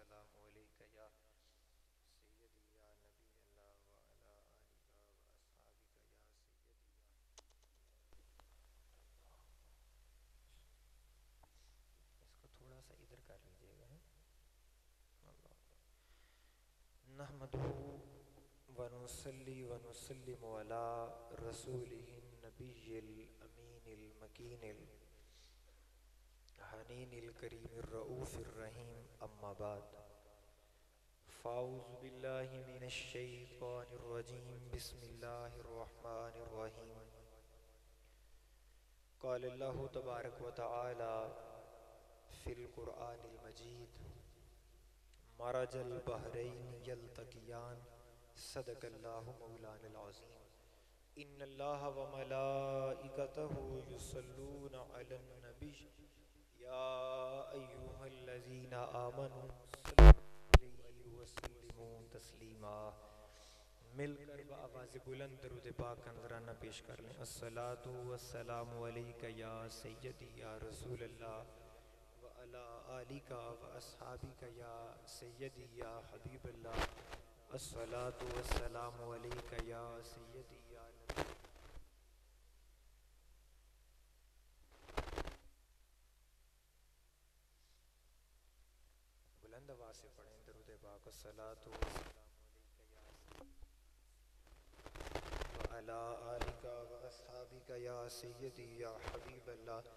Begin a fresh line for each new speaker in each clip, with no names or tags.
والسلام علیک یا سیدی یا نبی اللہ وعلا آلک و اصحابک یا سیدی اس کو تھوڑا سا ادھر کر لیجئے گا اللہ نحمدہ ونصلی ونسلم علی رسولہ النبی الامین المکین الحنین الکریم الرؤوف الرحیم اما بعد فاعوذ باللہ من الشیطان الرجیم بسم اللہ الرحمن الرحیم قال اللہ تبارک و تعالی فی القرآن المجید مرج البحرین یلتقیان صدق اللہ مولانا العظیم ان اللہ و ملائکتہ یصلون علی النبی یا ایہا الذین آمنوا صلوا علیہ وسلموا تسلیما مل کر بآواز بلند درود پاک کا نذرانہ پیش کر لیں الصلاۃ والسلام علیک یا سیدی یا رسول اللہ وعلی آلک و اصحابک یا سیدی یا حبیب اللہ الصلاۃ والسلام علیک یا سیدی یا نبی بلند آواز سے پڑھیں درود پاک الصلاۃ والسلام وعلی آلک و اصحابک یا سیدی یا حبیب اللہ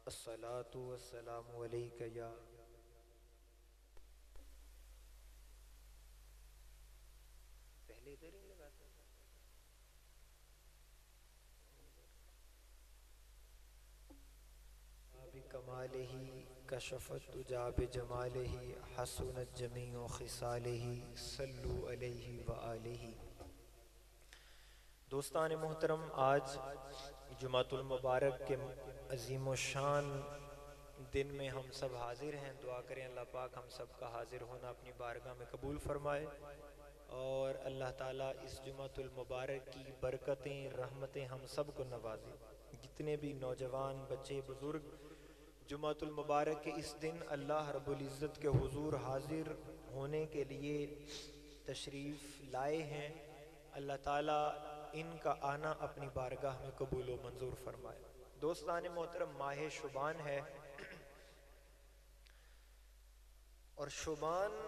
الصلاۃ والسلام علیک یا پہلے ادھر ہی لگاتے ہیں بکمالہ کشفت دجا بجمالہ حسنت جمیع خصالہ صلو علیہ وآلہ دوستان محترم آج جمعۃ المبارک کے عظیم و شان دن میں ہم سب حاضر ہیں دعا کریں اللہ پاک ہم سب کا حاضر ہونا اپنی بارگاہ میں قبول فرمائے اور اللہ تعالیٰ اس جمعۃ المبارک کی برکتیں رحمتیں ہم سب کو نوازے جتنے بھی نوجوان بچے بزرگ جمعۃ المبارک کے اس دن اللہ رب العزت کے حضور حاضر ہونے کے لیے تشریف لائے ہیں اللہ تعالیٰ ان کا آنا اپنی بارگاہ میں قبول و منظور فرمائے دوستان محترم ماہ شعبان ہے اور شعبان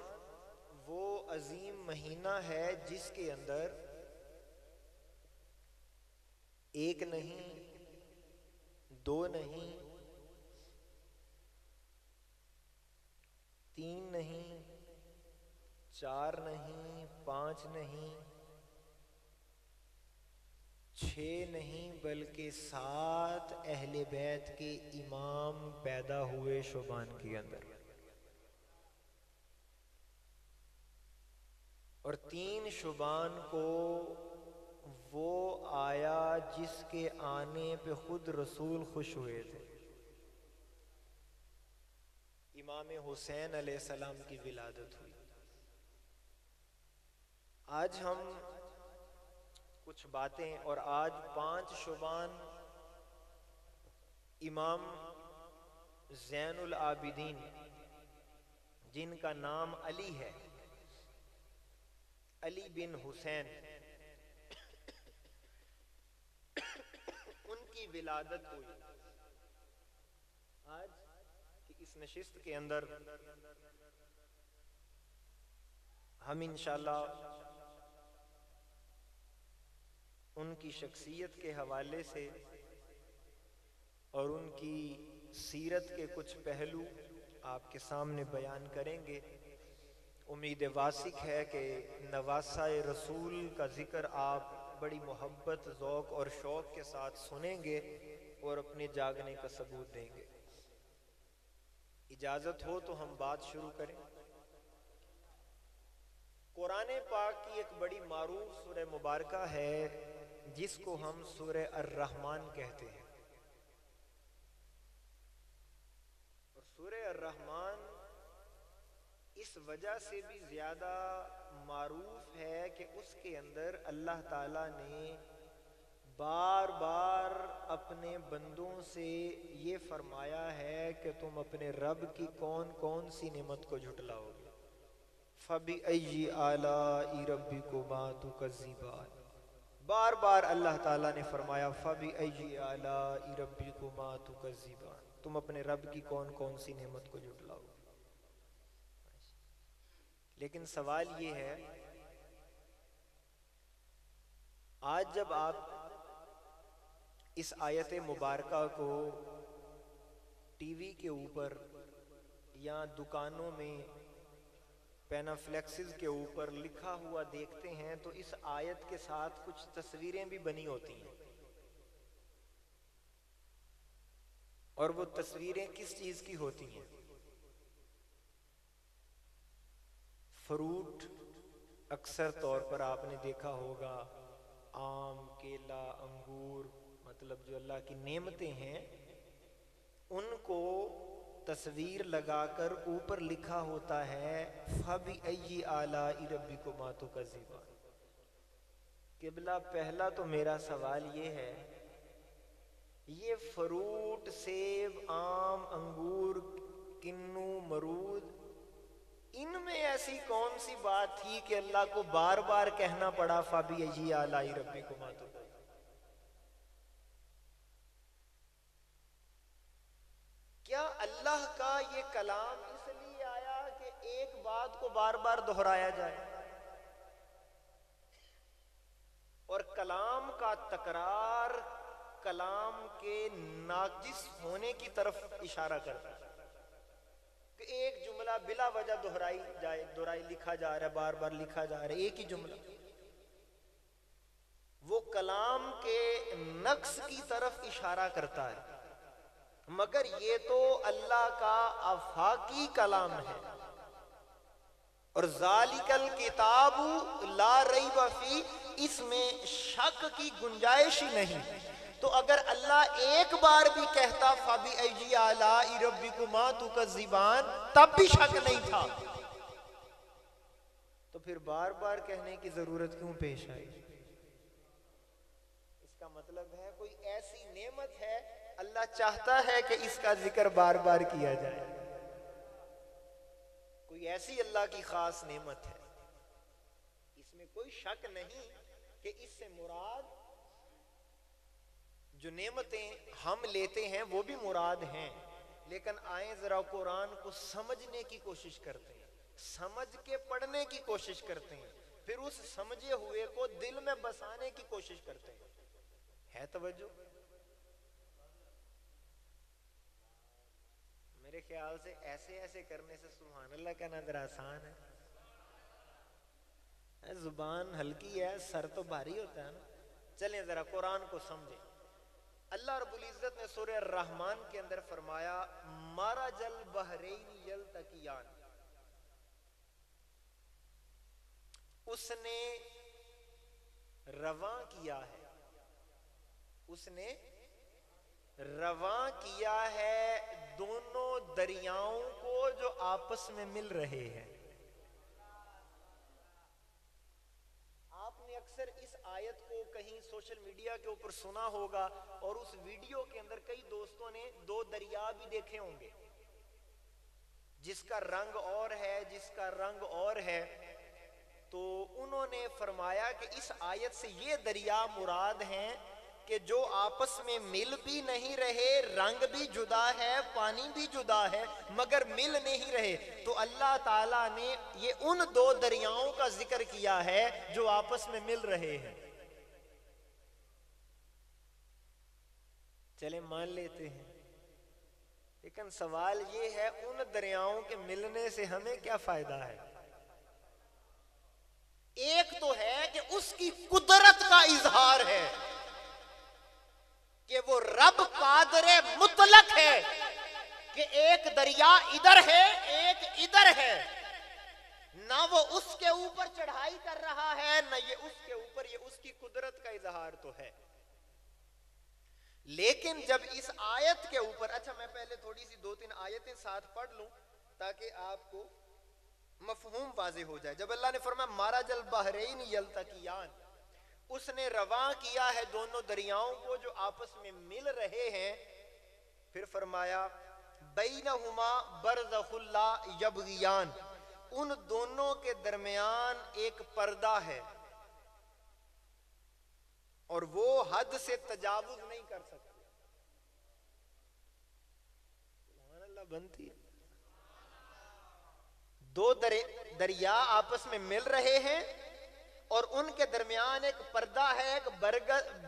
وہ عظیم مہینہ ہے جس کے اندر ایک نہیں دو نہیں تین نہیں چار نہیں پانچ نہیں چھ نہیں بلکہ 7 اہل بیت کے امام پیدا ہوئے شعبان کے اندر اور 3 شعبان کو وہ آیا جس کے آنے پہ خود رسول خوش ہوئے تھے امام حسین علیہ السلام کی ولادت ہوئی آج ہم کچھ باتیں اور آج 5 شعبان امام زین العابدین جن کا نام علی ہے علی بن حسین ان کی ولادت ہوئی آج کی اس نشست کے اندر ہم انشاءاللہ ان کی شخصیت کے حوالے سے اور ان کی سیرت کے کچھ پہلو آپ کے سامنے بیان کریں گے امید واسق ہے کہ نواسہ رسول کا ذکر آپ بڑی محبت ذوق اور شوق کے ساتھ سنیں گے اور اپنے جاگنے کا ثبوت دیں گے اجازت ہو تو ہم بات شروع کریں قرآن پاک کی ایک بڑی معروف سورہ مبارکہ ہے جس کو ہم سورہ الرحمن کہتے ہیں اور سورہ الرحمن اس وجہ سے بھی زیادہ معروف ہے کہ اس کے اندر اللہ تعالیٰ نے بار بار اپنے بندوں سے یہ فرمایا ہے کہ تم اپنے رب کی کون کون سی نعمت کو جھٹلاؤ گے فَبِأَيِّ آلَاءِ رَبِّكُمَا تُكَذِّبَانِ۔ بار بار اللہ تعالیٰ نے فرمایا فَبِأَيِّ آلَاءِ رَبِّكُمَا تُكَذِّبَانِ، تم اپنے رب کی کون کون سی نعمت کو جھٹلاؤ۔ لیکن سوال یہ ہے، آج جب آپ اس آیت مبارکہ کو ٹی وی کے اوپر یا دکانوں میں پینافلیکسز کے اوپر لکھا ہوا دیکھتے ہیں تو اس آیت کے ساتھ کچھ تصویریں بھی بنی ہوتی ہیں، اور وہ تصویریں کس چیز کی ہوتی ہیں؟ فروٹ، اکثر طور پر آپ نے دیکھا ہوگا آم، کیلا، انگور، مطلب جو اللہ کی نعمتیں ہیں ان کو تصویر لگا کر اوپر لکھا ہوتا ہے فَبِأَيِّ آلَاءِ رَبِّكُمَا تُكَذِّبَانِ۔ قبلہ پہلا تو میرا سوال یہ ہے، یہ فروٹ، سیب، آم، انگور، کنو، مرود، ان میں ایسی کون سی بات تھی کہ اللہ کو بار بار کہنا پڑا فَبِأَيِّ آلَاءِ رَبِّكُمَا تُكَذِّبَانِ؟ کیا اللہ کا یہ کلام اس لیے آیا کہ ایک بات کو بار بار دہرایا جائے؟ اور کلام کا تکرار کلام کے ناقص ہونے کی طرف اشارہ کرتا ہے کہ ایک جملہ بلا وجہ دہرائی لکھا جا رہا ہے، بار بار لکھا جا رہا ہے ایک ہی جملہ، وہ کلام کے نقص کی طرف اشارہ کرتا ہے۔ مگر یہ تو اللہ کا آفاقی کلام ہے، اور ذالک الکتاب لا ریب فیہ، اس میں شک کی گنجائش ہی نہیں۔ تو اگر اللہ ایک بار بھی کہتا فَبِأَيِّ آلَاءِ رَبِّكُمَا تُكَذِّبَانِ تب بھی شک نہیں تھا، تو پھر بار بار کہنے کی ضرورت کیوں پیش آئی؟ اس کا مطلب ہے کوئی ایسی نعمت ہے اللہ چاہتا ہے کہ اس کا ذکر بار بار کیا جائے، کوئی ایسی اللہ کی خاص نعمت ہے، اس میں کوئی شک نہیں کہ اس سے مراد جو نعمتیں ہم لیتے ہیں وہ بھی مراد ہیں، لیکن آئیں ذرا قرآن کو سمجھنے کی کوشش کرتے ہیں، سمجھ کے پڑھنے کی کوشش کرتے ہیں، پھر اس سمجھے ہوئے کو دل میں بسانے کی کوشش کرتے ہیں۔ ہے توجہ؟ میرے خیال سے ایسے کرنے سے سبحان اللہ کا نظر آسان ہے، زبان ہلکی ہے، سر تو بھاری ہوتا ہے نا۔ چلیں ذرا قرآن کو سمجھیں۔ اللہ رب العزت نے سورہ الرحمن کے اندر فرمایا مرج البحرین یلتقیان، اس نے رواں کیا ہے، اس نے رواں کیا ہے دونوں دریاؤں کو جو آپس میں مل رہے ہیں۔ آپ نے اکثر اس آیت کو کہیں سوشل میڈیا کے اوپر سنا ہوگا، اور اس ویڈیو کے اندر کئی دوستوں نے دو دریا بھی دیکھے ہوں گے، جس کا رنگ اور ہے، جس کا رنگ اور ہے۔ تو انہوں نے فرمایا کہ اس آیت سے یہ دریا مراد ہیں کہ جو آپس میں مل بھی نہیں رہے، رنگ بھی جدا ہے، پانی بھی جدا ہے، مگر مل نہیں رہے، تو اللہ تعالیٰ نے یہ ان دو دریاؤں کا ذکر کیا ہے جو آپس میں مل رہے ہیں۔ چلیں مان لیتے ہیں، لیکن سوال یہ ہے ان دریاؤں کے ملنے سے ہمیں کیا فائدہ ہے؟ ایک تو ہے کہ اس کی قدرت کا اظہار ہے کہ وہ رب قادر مطلق ہے کہ ایک دریا ادھر ہے ایک ادھر ہے، نہ وہ اس کے اوپر چڑھائی کر رہا ہے نہ یہ اس کے اوپر، یہ اس کی قدرت کا اظہار تو ہے۔ لیکن جب اس آیت کے اوپر، اچھا میں پہلے تھوڑی سی دو تین آیتیں ساتھ پڑھ لوں تاکہ آپ کو مفہوم واضح ہو جائے۔ جب اللہ نے فرمایا مرج البحرین یلتقیان، اس نے رواں کیا ہے دونوں دریاؤں کو جو آپس میں مل رہے ہیں، پھر فرمایا بینہما برزخ لا یبغیان، ان دونوں کے درمیان ایک پردہ ہے اور وہ حد سے تجاوز نہیں کر سکتے. سبحان اللہ بنتی ہے. دو دریا آپس میں مل رہے ہیں اور ان کے درمیان ایک پردہ ہے, ایک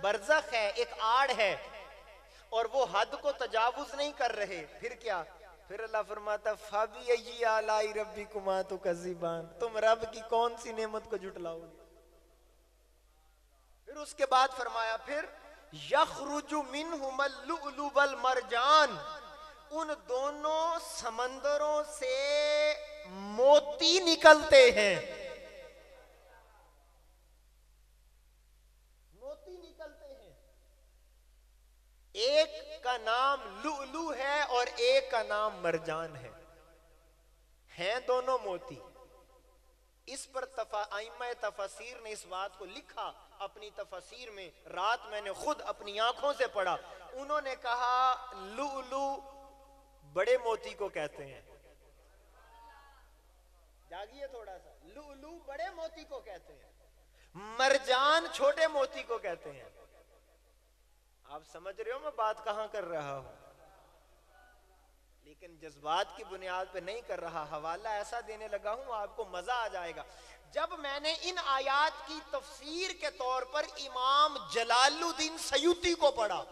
برزخ ہے, ایک آڑ ہے, اور وہ حد کو تجاوز نہیں کر رہے. پھر کیا؟ پھر اللہ فرماتا فَبِأَيِّ آلَاءِ رَبِّكُمَا تُكَذِّبَانِ, تم رب کی کون سی نعمت کو جھٹلاؤ گے. پھر اس کے بعد فرمایا پھر يَخْرُجُ مِنْهُمَا اللُّؤْلُؤُ وَالْمَرْجَانُ, ان دونوں سمندروں سے موتی نکلتے ہیں. موتی نکلتے ہیں. ایک کا نام لؤلؤ ہے اور ایک کا نام مرجان ہے. ہیں دونوں موتی. اس پر ائمہ تفاسیر نے اس بات کو لکھا اپنی تفاسیر میں. رات میں نے خود اپنی آنکھوں سے پڑھا. انہوں نے کہا لؤلؤ بڑے موتی کو کہتے ہیں. جاگیے تھوڑا سا. لؤلؤ بڑے موتی کو کہتے ہیں, مرجان چھوٹے موتی کو کہتے ہیں. آپ سمجھ رہے ہو میں بات کہاں کر رہا ہوں؟ لیکن جذبات کی بنیاد پہ نہیں کر رہا. حوالہ ایسا دینے لگا ہوں آپ کو مزہ آ جائے گا. جب میں نے ان آیات کی تفسیر کے طور پر امام جلال الدین سیوطی کو پڑھا.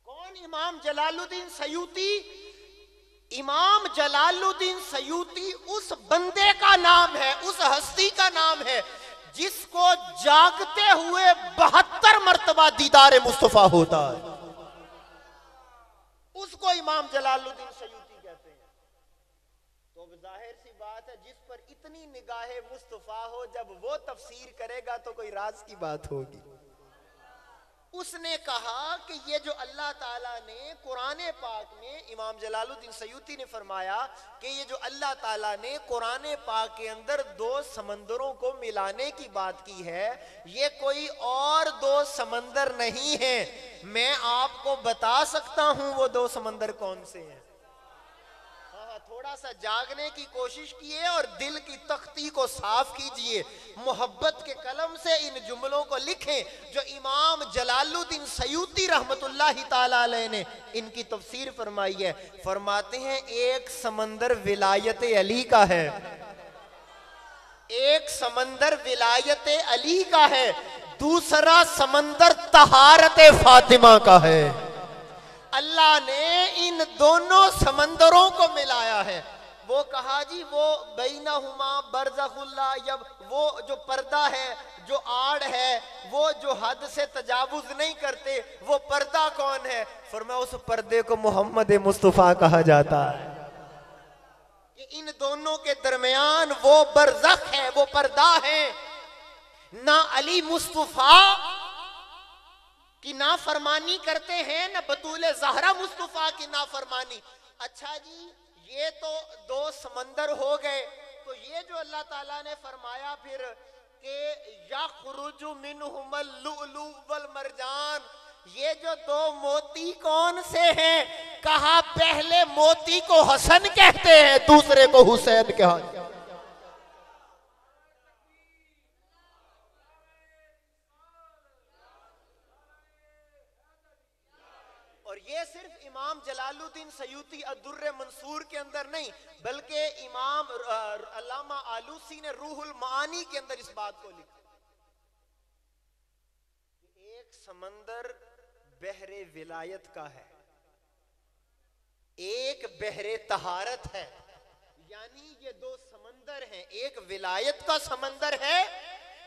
کون امام جلال الدین سیوطی؟ امام جلال الدین سیوطی اس بندے کا نام ہے, اس ہستی کا نام ہے جس کو جاگتے ہوئے 72 مرتبہ دیدار مصطفیٰ ہوتا ہے. اس کو امام جلال الدین سیوطی کہتے ہیں. تو ظاہر سی بات ہے جس پر اتنی نگاہ مصطفیٰ ہو, جب وہ تفسیر کرے گا تو کوئی راز کی بات ہوگی. اس نے کہا کہ یہ جو اللہ تعالیٰ نے قرآن پاک میں, امام جلال الدین سیوطی نے فرمایا کہ یہ جو اللہ تعالیٰ نے قرآن پاک کے اندر دو سمندروں کو ملانے کی بات کی ہے, یہ کوئی اور دو سمندر نہیں ہیں. میں آپ کو بتا سکتا ہوں وہ دو سمندر کون سے ہیں. تھوڑا سا جاگنے کی کوشش کیے اور دل کی تختی کو صاف کیجئے. محبت کے قلم سے ان جملوں کو لکھیں جو امام جلال الدین سیوطی رحمت اللہ تعالی علیہ نے ان کی تفسیر فرمائی ہے. فرماتے ہیں ایک سمندر ولایت علی کا ہے, ایک سمندر ولایت علی کا ہے, دوسرا سمندر طہارت فاطمہ کا ہے. اللہ نے ان دونوں سمندروں کو ملایا ہے. وہ کہا جی وہ بینہما برزخ اللہ, جب وہ جو پردہ ہے, جو آڑ ہے, وہ جو حد سے تجاوز نہیں کرتے, وہ پردہ کون ہے؟ فرمایا اس پردے کو محمد مصطفیٰ کہا جاتا ہے. کہ ان دونوں کے درمیان وہ برزخ ہے, وہ پردہ ہے. نہ علی مصطفیٰ کی نافرمانی کرتے ہیں, نہ بطول زہرا مصطفیٰ کی نافرمانی. اچھا جی یہ تو دو سمندر ہو گئے, تو یہ جو اللہ تعالیٰ نے فرمایا پھر کہ یخرج منہم اللؤلؤ والمرجان, یہ جو دو موتی کون سے ہیں؟ کہا پہلے موتی کو حسن کہتے ہیں, دوسرے کو حسین کہا. اور یہ صرف امام جلال الدین سیوطی الدر منصور کے اندر نہیں, بلکہ امام علامہ آلوسی نے روح المعانی کے اندر اس بات کو لکھا. ایک سمندر بحر ولایت کا ہے, ایک بحر طہارت ہے. یعنی یہ دو سمندر ہیں, ایک ولایت کا سمندر ہے,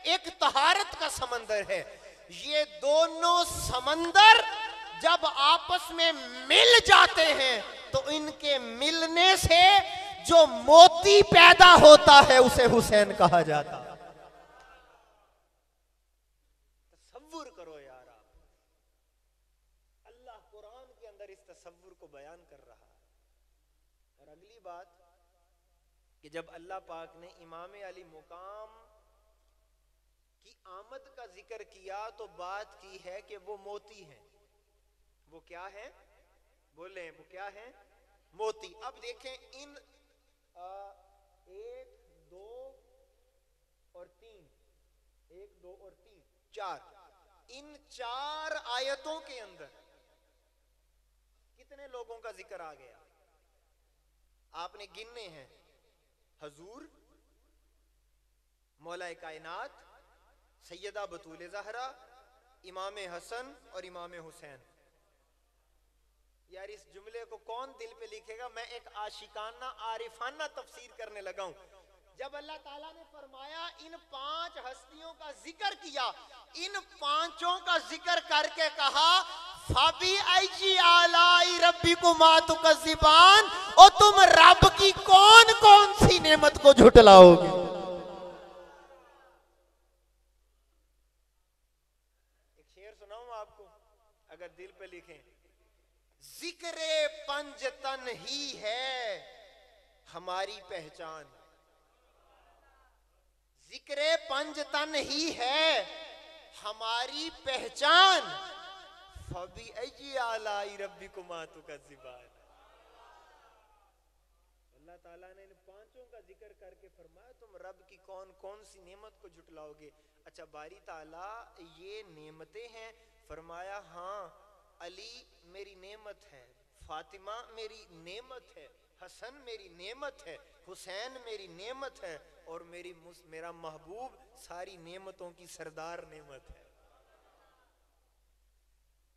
ایک طہارت کا سمندر ہے. یہ دونوں سمندر جب آپس میں مل جاتے ہیں تو ان کے ملنے سے جو موتی پیدا ہوتا ہے اسے حسین کہا جاتا. تصور کرو یار, آپ اللہ قرآن کے اندر اس تصور کو بیان کر رہا ہے. اور اگلی بات کہ جب اللہ پاک نے امام علی مقام کی آمد کا ذکر کیا تو بات کی ہے کہ وہ موتی ہیں. وہ کیا ہے؟ بولیں وہ کیا ہے؟ موتی. اب دیکھیں ان ایک دو اور تین، ایک دو اور تین، چار، ان چار آیتوں کے اندر کتنے لوگوں کا ذکر آ گیا؟ آپ نے گننے ہیں، حضور، مولا کائنات، سیدہ بطول زہرا، امام حسن اور امام حسین۔ یار اس جملے کو کون دل پہ لکھے گا؟ میں ایک عاشقانہ عارفانہ تفسیر کرنے لگا ہوں۔ جب اللہ تعالیٰ نے فرمایا ان پانچ ہستیوں کا ذکر کیا، ان پانچوں کا ذکر کر کے کہا فَبِأَيِّ آلَاءِ رَبِّكُمَا تُكَذِّبَانِ، اور تم رب کی کون کون سی نعمت کو جھٹلاؤ گے؟ ایک شعر سناؤں آپ کو اگر دل پہ لکھیں، ذکر پنجتن ہی ہے ہماری پہچان، ذکر پنجتن ہی ہے ہماری پہچان، فَبِأَيِّ آلَاءِ رَبِّكُمَا تُكَذِّبَانِ۔ اللہ تعالیٰ نے ان پانچوں کا ذکر کر کے فرمایا تم رب کی کون کون سی نعمت کو جھٹلاؤ گے؟ اچھا باری تعالیٰ یہ نعمتیں ہیں؟ فرمایا ہاں، علی میری نعمت ہے، فاطمہ میری نعمت ہے، حسن میری نعمت ہے، حسین میری نعمت ہے، اور میرا محبوب ساری نعمتوں کی سردار نعمت ہے۔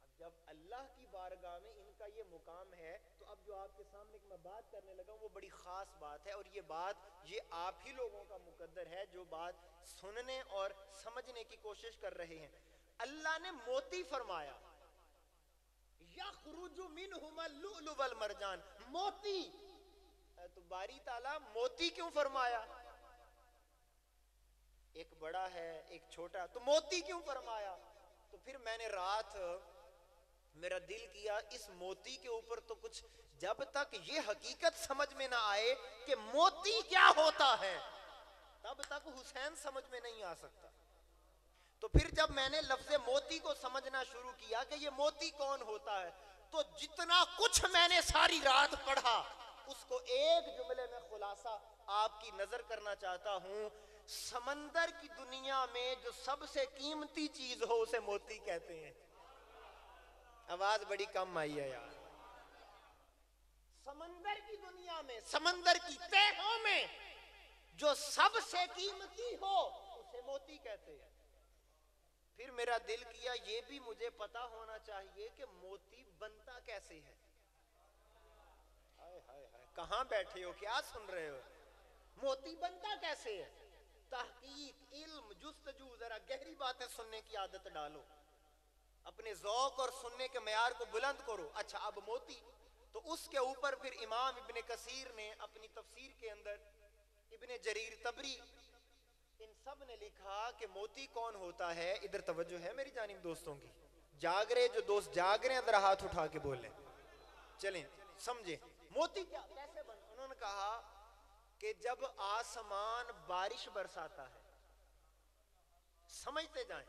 اب جب اللہ کی بارگاہ میں ان کا یہ مقام ہے تو اب جو آپ کے سامنے میں بات کرنے لگا وہ بڑی خاص بات ہے، اور یہ بات یہ آپ ہی لوگوں کا مقدر ہے جو بات سننے اور سمجھنے کی کوشش کر رہے ہیں۔ اللہ نے موتی فرمایا، یخرج منہما اللؤلؤ والمرجان، موتی، تو باری تعالیٰ موتی کیوں فرمایا؟ ایک بڑا ہے ایک چھوٹا، تو موتی کیوں فرمایا؟ تو پھر میں نے رات میرا دل کیا اس موتی کے اوپر تو کچھ، جب تک یہ حقیقت سمجھ میں نہ آئے کہ موتی کیا ہوتا ہے تب تک حسین سمجھ میں نہیں آ سکتا۔ تو پھر جب میں نے لفظ موتی کو سمجھنا شروع کیا کہ یہ موتی کون ہوتا ہے، تو جتنا کچھ میں نے ساری رات پڑھا اس کو ایک جملے میں خلاصہ آپ کی نظر کرنا چاہتا ہوں۔ سمندر کی دنیا میں جو سب سے قیمتی چیز ہو اسے موتی کہتے ہیں۔ آواز بڑی کم آئی ہے یار۔ سمندر کی دنیا میں، سمندر کی تہوں میں جو سب سے قیمتی ہو اسے موتی کہتے ہیں۔ پھر میرا دل کیا یہ بھی مجھے پتا ہونا چاہیے کہ موتی بنتا کیسے ہے۔ کہاں بیٹھے ہو، کیا سن رہے ہو؟ موتی بنتا کیسے ہے؟ تحقیق، علم، جستجو، ذرا گہری باتیں سننے کی عادت ڈالو، اپنے ذوق اور سننے کے معیار کو بلند کرو۔ اچھا اب موتی، تو اس کے اوپر پھر امام ابن کثیر نے اپنی تفسیر کے اندر، ابن جریر طبری، ان سب نے لکھا کہ موتی کون ہوتا ہے۔ ادھر توجہ ہے میری جانب دوستوں کی، جاگ رہے جو دوست جاگ رہے ہیں ذرا ہاتھ اٹھا کے بولیں، چلیں سمجھیں موتی کیسے بن۔ انہوں نے کہا کہ جب آسمان بارش برساتا ہے، سمجھتے جائیں،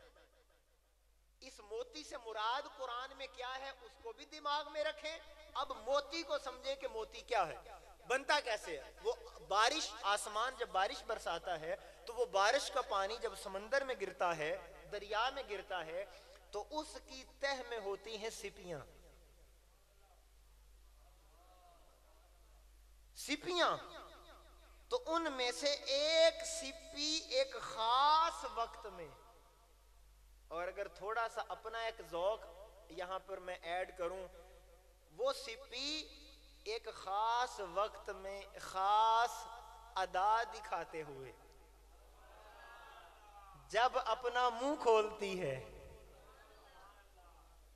اس موتی سے مراد قرآن میں کیا ہے اس کو بھی دماغ میں رکھیں، اب موتی کو سمجھیں کہ موتی کیا ہے، بنتا کیسے ہے۔ وہ بارش، آسمان جب بارش برساتا ہے تو وہ بارش کا پانی جب سمندر میں گرتا ہے، دریا میں گرتا ہے، تو اس کی تہ میں ہوتی ہیں سپیاں، سپیاں، تو ان میں سے ایک سپی ایک خاص وقت میں، اور اگر تھوڑا سا اپنا ایک ذوق یہاں پر میں ایڈ کروں، وہ سپی ایک خاص وقت میں خاص ادا دکھاتے ہوئے جب اپنا منہ کھولتی ہے،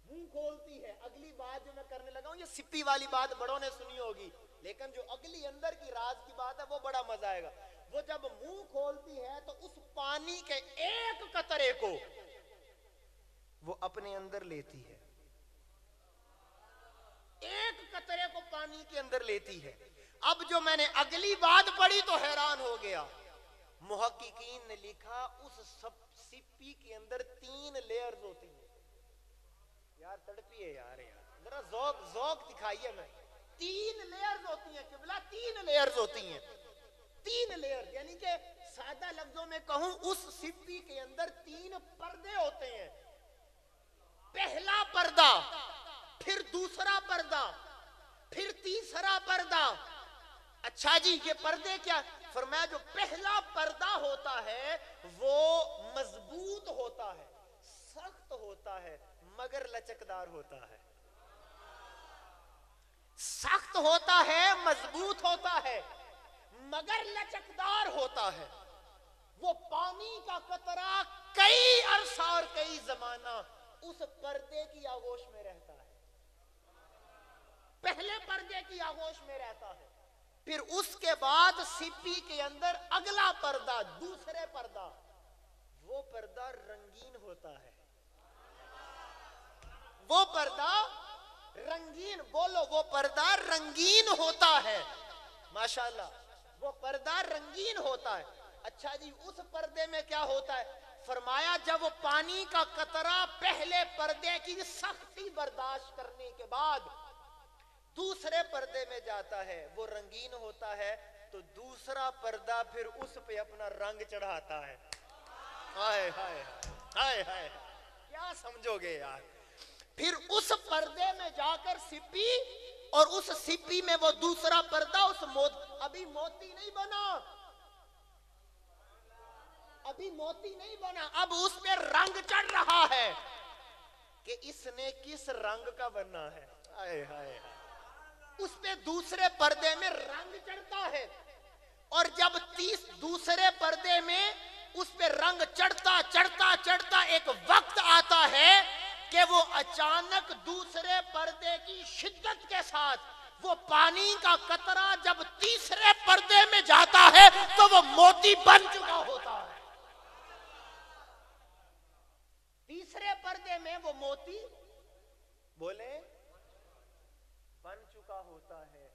منہ کھولتی ہے، اگلی بات جو میں کرنے لگا ہوں یہ سپی والی بات بڑوں نے سنی ہوگی، لیکن جو اگلی اندر کی راز کی بات ہے وہ بڑا مزہ آئے گا۔ وہ جب منہ کھولتی ہے تو اس پانی کے ایک قطرے کو وہ اپنے اندر لیتی ہے، ایک قطرے کو پانی کے اندر لیتی ہے۔ اب جو میں نے اگلی بات پڑھی تو حیران ہو گیا، محققین نے لکھا اس سپی کے اندر 3 لیئرز ہوتی ہیں۔ یار تڑپی ہے یار ذرا ذوق دکھائیے، میں 3 لیئرز ہوتی ہیں قبلہ، 3 لیئرز ہوتی ہیں۔
3 لیئر، یعنی کہ سادہ لفظوں میں کہوں اس سپی کے اندر 3 پردے ہوتے ہیں. پہلا پردہ، پھر دوسرا پردہ، پھر تیسرا پردہ. اچھا جی یہ پردے کیا؟ فرمایا جو پہلا پردہ ہوتا ہے وہ مضبوط ہوتا ہے، سخت ہوتا ہے مگر لچکدار ہوتا ہے. سخت ہوتا ہے، مضبوط ہوتا ہے مگر لچکدار ہوتا ہے. وہ پانی کا قطرہ کئی عرصہ اور کئی زمانہ اس پردے کی آغوش میں رہتا ہے. پہلے پردے کی آغوش میں رہتا ہے، پھر اس کے بعد سپی کے اندر اگلا پردہ، دوسرے پردہ، وہ پردہ رنگین ہوتا ہے. وہ پردہ رنگین، بولو وہ پردہ رنگین ہوتا ہے. ماشاءاللہ وہ پردہ رنگین ہوتا ہے. اچھا جی اس پردے میں کیا ہوتا ہے؟ فرمایا جب وہ پانی کا قطرہ پہلے پردے کی سختی برداشت کرنے کے بعد دوسرے پردے میں جاتا ہے وہ رنگین ہوتا ہے، تو دوسرا پردہ پھر اس پہ اپنا رنگ چڑھاتا ہے. ہائے ہائے ہائے ہائے، کیا سمجھو گے یار. پھر اس پردے میں جا کر سپی، اور اس سپی میں وہ دوسرا پردہ، اس ابھی موتی نہیں بنا، ابھی موتی نہیں بنا، اب اس پہ رنگ چڑھ رہا ہے کہ اس نے کس رنگ کا بننا ہے. ہائے ہائے، اس پہ دوسرے پردے میں رنگ چڑھتا ہے. اور جب دوسرے پردے میں اس پہ رنگ چڑھتا چڑھتا چڑھتا ایک وقت آتا ہے کہ وہ اچانک دوسرے پردے کی شدت کے ساتھ وہ پانی کا قطرہ جب تیسرے پردے میں جاتا ہے تو وہ موتی بن چکا ہوتا ہے. تیسرے پردے میں وہ موتی بولے بن چکا ہوتا ہے.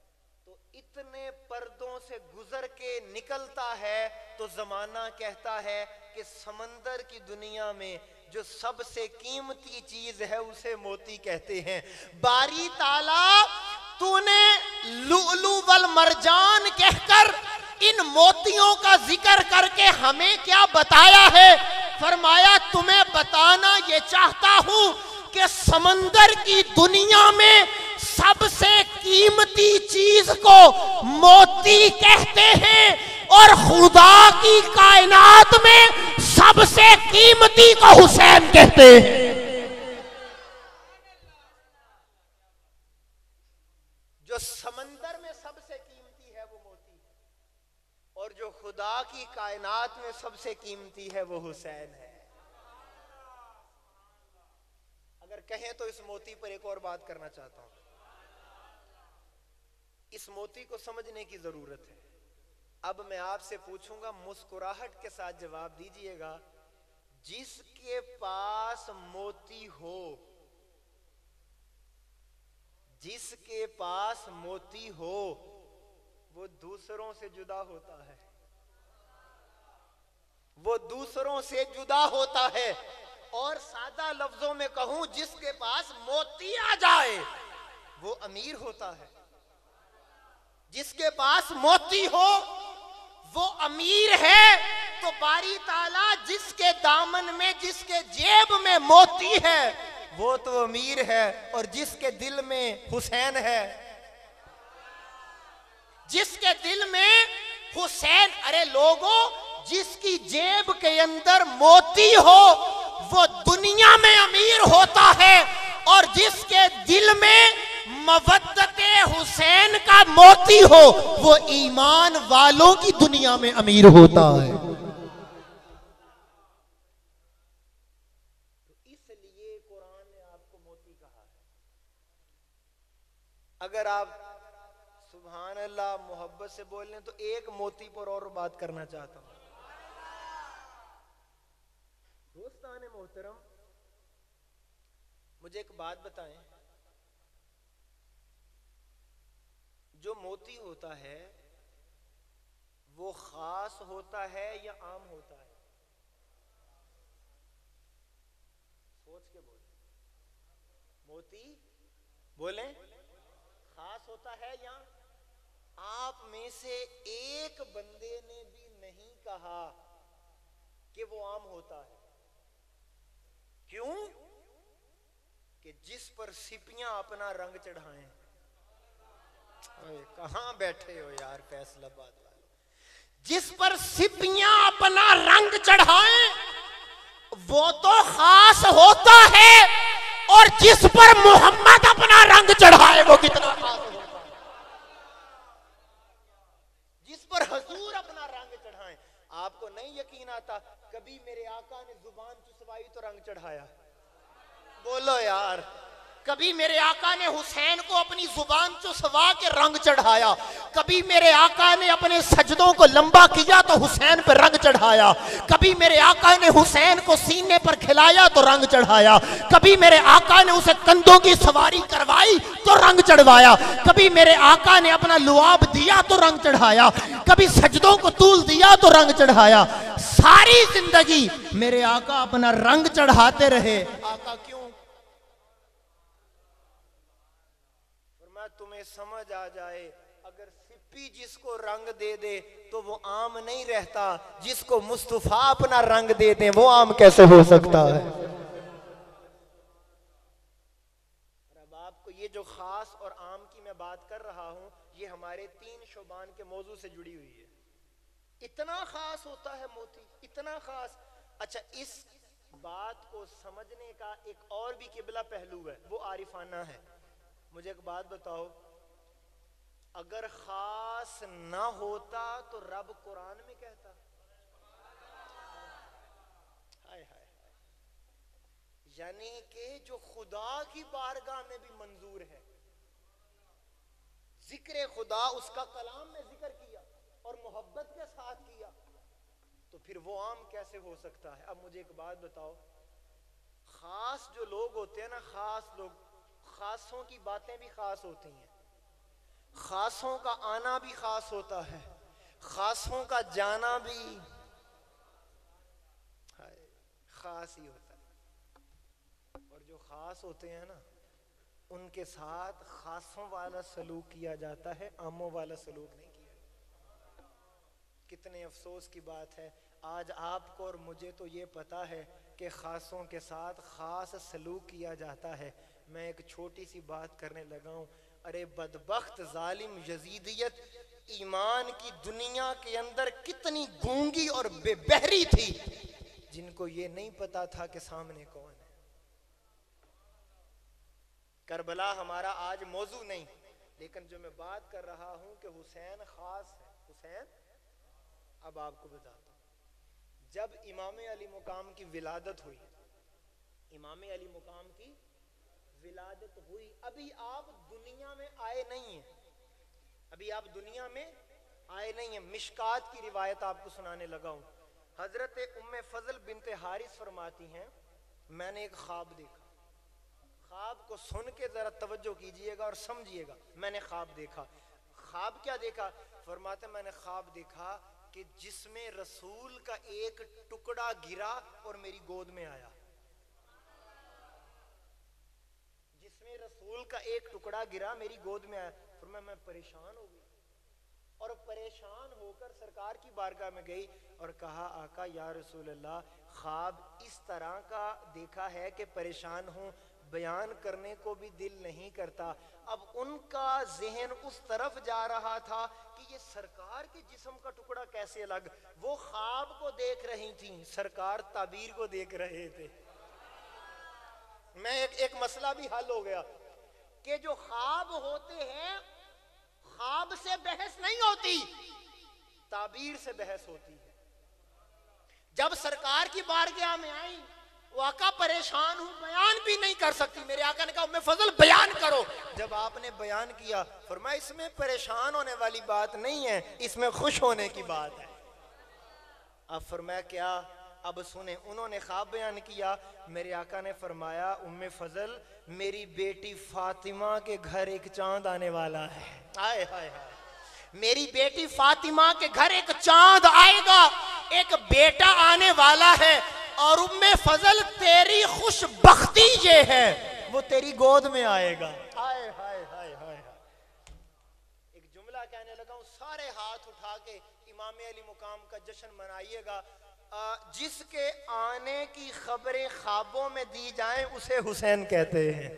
تو اتنے پردوں سے گزر کے نکلتا ہے تو زمانہ کہتا ہے کہ سمندر کی دنیا میں جو سب سے قیمتی چیز ہے اسے موتی کہتے ہیں. باری تعالیٰ تو نے لؤلؤ والمرجان کہہ کر ان موتیوں کا ذکر کر کے ہمیں کیا بتایا ہے؟ فرمایا تمہیں بتانا یہ چاہتا ہوں کہ سمندر کی دنیا میں سب سے قیمتی چیز کو موتی کہتے ہیں، اور خدا کی کائنات میں سب سے قیمتی کو حسین کہتے ہیں. جو سمندر میں سب سے قیمتی ہے وہ موتی ہے، اور جو خدا کی کائنات میں سب سے قیمتی ہے وہ حسین ہے. اگر کہیں تو اس موتی پر ایک اور بات کرنا چاہتا ہوں. اس موتی کو سمجھنے کی ضرورت ہے. اب میں آپ سے پوچھوں گا، مسکراہٹ کے ساتھ جواب دیجئے گا. جس کے پاس موتی ہو، جس کے پاس موتی ہو وہ دوسروں سے جدا ہوتا ہے، وہ دوسروں سے جدا ہوتا ہے. اور سادہ لفظوں میں کہوں جس کے پاس موتی آ جائے وہ امیر ہوتا ہے. جس کے پاس موتی ہو وہ امیر ہے. تو باری تعالیٰ جس کے دامن میں، جس کے جیب میں موتی ہے وہ تو امیر ہے، اور جس کے دل میں حسین ہے، جس کے دل میں حسین، ارے لوگوں جس کی جیب کے اندر موتی ہو وہ دنیا میں امیر ہوتا ہے، اور جس کے دل میں مودت حسین کا موتی ہو وہ ایمان والوں کی دنیا میں امیر ہوتا ہے. تو اس لیے قرآن نے آپ کو موتی کہا ہے. اگر آپ سبحان اللہ محبت سے بول لیں تو ایک موتی پر اور بات کرنا چاہتا ہوں. دوستان محترم، مجھے ایک بات بتائیں، جو موتی ہوتا ہے وہ خاص ہوتا ہے یا عام ہوتا ہے؟ سوچ کے بولیں. موتی بولیں خاص ہوتا ہے یا آپ میں سے ایک بندے نے بھی نہیں کہا کہ وہ عام ہوتا ہے. کیوں؟ کہ جس پر سپیاں اپنا رنگ چڑھائیں. کہاں بیٹھے ہو یار فیصل آباد والے؟ جس پر سپیاں اپنا رنگ چڑھائیں وہ تو خاص ہوتا ہے، اور جس پر محمد اپنا رنگ چڑھائے وہ کتنا خاص ہوتا ہے. جس پر حضور اپنا رنگ چڑھائیں. آپ کو نہیں یقین آتا کبھی میرے آقا نے زبان چسوائی تو رنگ چڑھایا؟ بولو یار. کبھی میرے آقا نے حسین کو اپنی زبان چسوا کے رنگ چڑھایا؟ کبھی میرے آقا نے اپنے سجدوں کو لمبا کیا تو حسین پر رنگ چڑھایا؟ کبھی میرے آقا نے حسین کو سینے پر کھلایا تو رنگ چڑھایا؟ کبھی میرے آقا نے اسے کندھوں کی سواری کروائی تو رنگ چڑھوایا؟ کبھی میرے آقا نے اپنا لعاب دیا تو رنگ چڑھایا؟ کبھی سجدوں کو طول دیا تو رنگ چڑھایا؟ ساری زندگی میرے آقا اپنا رنگ چڑھاتے رہے. آقا کیوں؟ تمہیں سمجھ آ جائے اگر سپی جس کو رنگ دے دے تو وہ عام نہیں رہتا، جس کو مصطفیٰ اپنا رنگ دے دیں وہ عام کیسے ہو سکتا ہے؟ اب آپ کو یہ جو خاص اور عام کی میں بات کر رہا ہوں یہ ہمارے 3 شعبان کے موضوع سے جڑی ہوئی ہے. اتنا خاص ہوتا ہے موتی، اتنا خاص. اچھا اس بات کو سمجھنے کا ایک اور بھی قبلہ پہلو ہے، وہ عارفانہ ہے. مجھے ایک بات بتاؤ، اگر خاص نہ ہوتا تو رب قرآن میں کہتا ہائے ہائے ہائے، یعنی کہ جو خدا کی بارگاہ میں بھی منظور ہے، ذکر خدا اس کا کلام میں ذکر کیا اور محبت کے ساتھ کیا، تو پھر وہ عام کیسے ہو سکتا ہے؟ اب مجھے ایک بات بتاؤ، خاص جو لوگ ہوتے ہیں نا، خاص لوگ، خاصوں کی باتیں بھی خاص ہوتی ہیں، خاصوں کا آنا بھی خاص ہوتا ہے، خاصوں کا جانا بھی خاص ہی ہوتا ہے. اور جو خاص ہوتے ہیں نا ان کے ساتھ خاصوں والا سلوک کیا جاتا ہے، عاموں والا سلوک نہیں کیا جاتا. کتنے افسوس کی بات ہے آج آپ کو اور مجھے تو یہ پتا ہے کہ خاصوں کے ساتھ خاص سلوک کیا جاتا ہے. میں ایک چھوٹی سی بات کرنے لگا ہوں. ارے بدبخت ظالم یزیدیت ایمان کی دنیا کے اندر کتنی گونگی اور بے بہری تھی جن کو یہ نہیں پتا تھا کہ سامنے کون ہے. کربلا ہمارا آج موضوع نہیں، لیکن جو میں بات کر رہا ہوں کہ حسین خاص ہے. حسین، اب آپ کو بتاتا ہوں، جب امام علی مقام کی ولادت ہوئی، امام علی مقام کی ولادت ہوئی، ابھی آپ دنیا میں آئے نہیں ہیں، ابھی آپ دنیا میں آئے نہیں ہیں. مشکات کی روایت آپ کو سنانے لگا ہوں. حضرت ام فضل بنت حارث فرماتی ہیں میں نے ایک خواب دیکھا. خواب کو سن کے ذرا توجہ کیجئے گا اور سمجھیے گا. میں نے خواب دیکھا. خواب کیا دیکھا؟ فرماتے میں نے خواب دیکھا کہ جس میں رسول کا ایک ٹکڑا گرا اور میری گود میں آیا. جس میں رسول کا ایک ٹکڑا گرا میری گود میں آیا. فرمایا میں پریشان ہو گئی اور پریشان ہو کر سرکار کی بارگاہ میں گئی اور کہا آقا یا رسول اللہ، خواب اس طرح کا دیکھا ہے کہ پریشان ہوں، بیان کرنے کو بھی دل نہیں کرتا. اب ان کا ذہن اس طرف جا رہا تھا کہ یہ سرکار کے جسم کا ٹکڑا کیسے الگ. وہ خواب کو دیکھ رہی تھیں، سرکار تعبیر کو دیکھ رہے تھے. میں ایک مسئلہ بھی حل ہو گیا کہ جو خواب ہوتے ہیں خواب سے بحث نہیں ہوتی، تعبیر سے بحث ہوتی ہے. جب سرکار کی بارگاہ میں آئی، وہ آقا پریشان ہوں، بیان بھی نہیں کر سکتی. میرے آقا نے کہا ام فضل بیان کرو. جب آپ نے بیان کیا فرمایا اس میں پریشان ہونے والی بات نہیں ہے، اس میں خوش ہونے کی بات ہے. اب فرمایا کیا؟ اب سنیں. انہوں نے خواب بیان کیا. میرے آقا نے فرمایا ام فضل میری بیٹی فاطمہ کے گھر ایک چاند آنے والا ہے. ہائے ہائے ہائے، میری بیٹی فاطمہ کے گھر ایک چاند آئے گا، ایک بیٹا آنے والا ہے. اور ام فضل تیری خوش بختی یہ ہے وہ تیری گود میں آئے گا. ہائے ہائے ہائے ہائے. ایک جملہ کہنے لگا ہوں سارے ہاتھ اٹھا کے امام علی مقام کا جشن منائیے گا، جس کے آنے کی خبریں خوابوں میں دی جائیں اسے حسین کہتے ہیں۔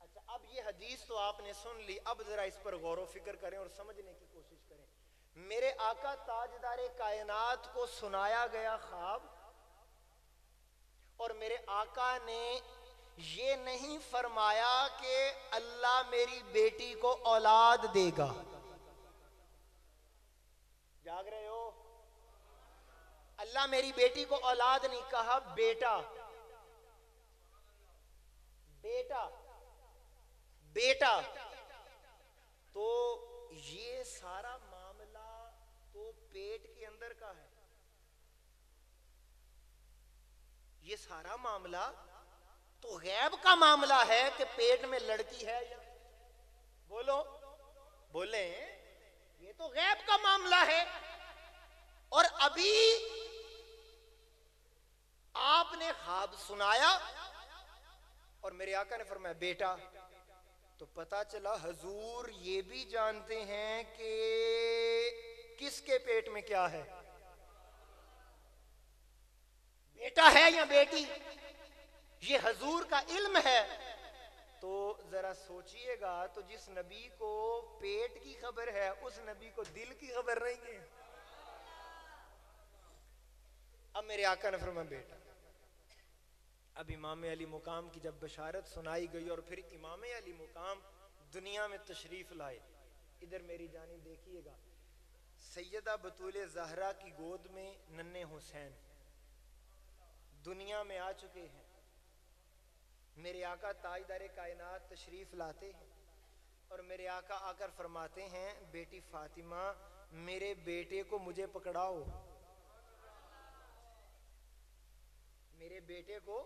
اچھا اب یہ حدیث تو آپ نے سن لی، اب ذرا اس پر غور و فکر کریں اور سمجھنے کی کوشش کریں۔ میرے آقا تاجدار کائنات کو سنایا گیا خواب، اور میرے آقا نے یہ نہیں فرمایا کہ اللہ میری بیٹی کو اولاد دے گا۔ جاگ رہے ہو؟ اللہ میری بیٹی کو اولاد نہیں کہا، بیٹا بیٹا بیٹا۔ تو یہ سارا معاملہ تو پیٹ کے اندر کا ہے، یہ سارا معاملہ تو غیب کا معاملہ ہے کہ پیٹ میں لڑکی ہے یا بولو بولیں، یہ تو غیب کا معاملہ ہے۔ اور ابھی آپ نے خواب سنایا اور میرے آقا نے فرمایا بیٹا، تو پتا چلا حضور یہ بھی جانتے ہیں کہ کس کے پیٹ میں کیا ہے، بیٹا ہے یا بیٹی، یہ حضور کا علم ہے۔ تو ذرا سوچئے گا، تو جس نبی کو پیٹ کی خبر ہے اس نبی کو دل کی خبر نہیں ہے۔ اب میرے آقا نے فرمایا بیٹا۔ اب امام علی مقام کی جب بشارت سنائی گئی اور پھر امام علی مقام دنیا میں تشریف لائے، ادھر میری جانب دیکھیے گا، سیدہ بطول زہرا کی گود میں ننھے حسین دنیا میں آ چکے ہیں۔ میرے آقا تاجدار کائنات تشریف لاتے ہیں اور میرے آقا آ کر فرماتے ہیں بیٹی فاطمہ میرے بیٹے کو مجھے پکڑاؤ، میرے بیٹے کو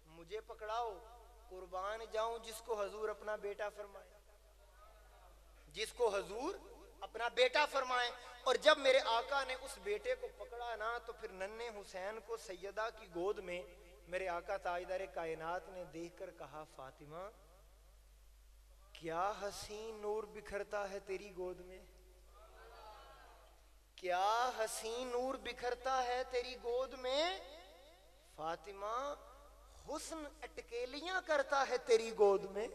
مجھے پکڑاؤ، قربان جاؤں جس کو حضور اپنا بیٹا فرمائے، جس کو حضور اپنا بیٹا فرمائے۔ اور جب میرے آقا نے اس بیٹے کو پکڑا نا، تو پھر ننھے حسین کو سیدہ کی گود میں میرے آقا تاجدار کائنات نے دیکھ کر کہا فاطمہ کیا حسین نور بکھرتا ہے تیری گود میں، کیا حسین نور بکھرتا ہے تیری گود میں، فاطمہ حسن اٹکیلیاں کرتا ہے تیری گود میں۔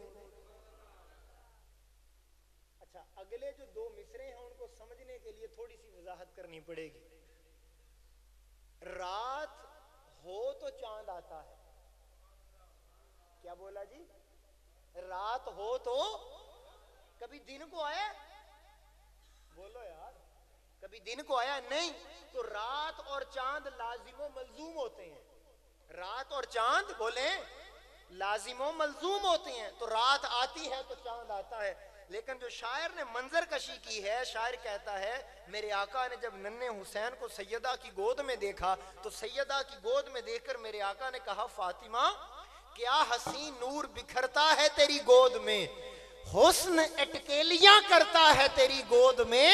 اچھا اگلے جو دو مصرے ہیں ان کو سمجھنے کے لیے تھوڑی سی وضاحت کرنی پڑے گی۔ رات ہو تو چاند آتا ہے، کیا بولا جی؟ رات ہو تو کبھی دن کو آیا، بولو یار کبھی دن کو آیا نہیں، تو رات اور چاند لازم و ملزوم ہوتے ہیں، رات اور چاند بولیں لازم و ملزوم ہوتے ہیں، تو رات آتی ہے تو چاند آتا ہے۔ لیکن جو شاعر نے منظر کشی کی ہے، شاعر کہتا ہے میرے آقا نے جب ننھے حسین کو سیدہ کی گود میں دیکھا تو سیدہ کی گود میں دیکھ کر میرے آقا نے کہا فاطمہ کیا حسین نور بکھرتا ہے تیری گود میں، حسن اٹکیلیاں کرتا ہے تیری گود میں،